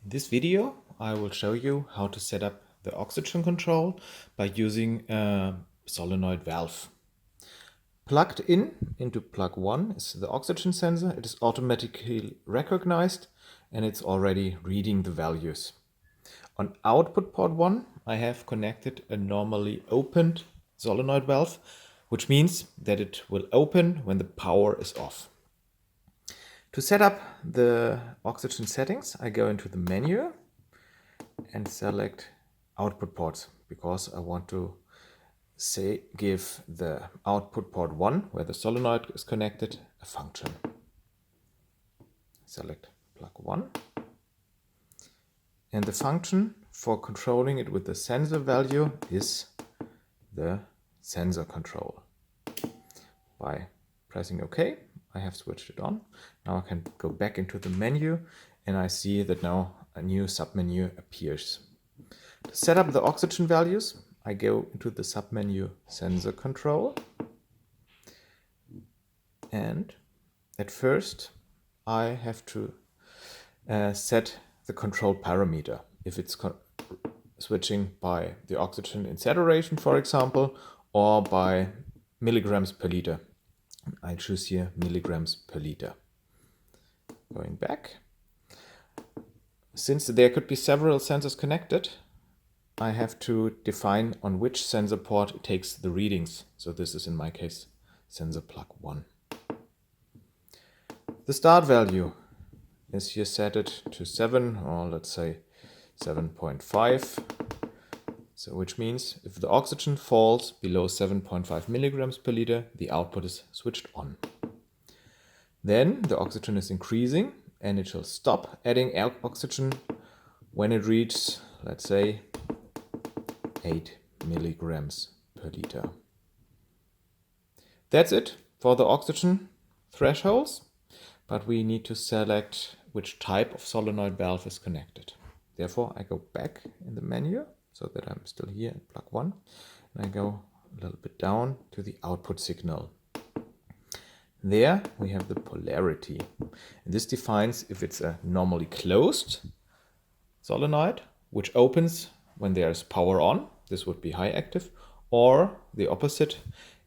In this video, I will show you how to set up the oxygen control by using a solenoid valve. Plugged into plug 1 is the oxygen sensor. It is automatically recognized and it's already reading the values. On output port 1, I have connected a normally opened solenoid valve, which means that it will open when the power is off. To set up the oxygen settings, I go into the menu and select output ports because I want to give the output port 1, where the solenoid is connected, a function. Select plug 1. And the function for controlling it with the sensor value is the sensor control. By pressing OK, I have switched it on. Now I can go back into the menu and I see that now a new submenu appears. To set up the oxygen values, I go into the submenu Sensor Control. And at first I have to set the control parameter. If it's switching by the oxygen in saturation, for example, or by milligrams per liter. I choose here milligrams per liter. Going back. Since there could be several sensors connected, I have to define on which sensor port it takes the readings. So this is in my case sensor plug 1. The start value is here set it to 7, or let's say 7.5. So which means if the oxygen falls below 7.5 milligrams per liter, the output is switched on. Then the oxygen is increasing and it shall stop adding oxygen when it reaches, let's say, 8 milligrams per liter. That's it for the oxygen thresholds, but we need to select which type of solenoid valve is connected. Therefore, I go back in the menu so that I'm still here at plug 1, and I go a little bit down to the output signal. There we have the polarity. And this defines if it's a normally closed solenoid, which opens when there is power on. This would be high active. Or the opposite,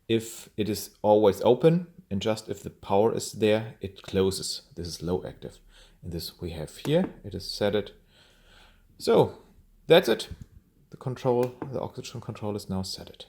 if it is always open and just if the power is there, it closes. This is low active. And this we have here. It is set it. So that's it. The oxygen control is now set it.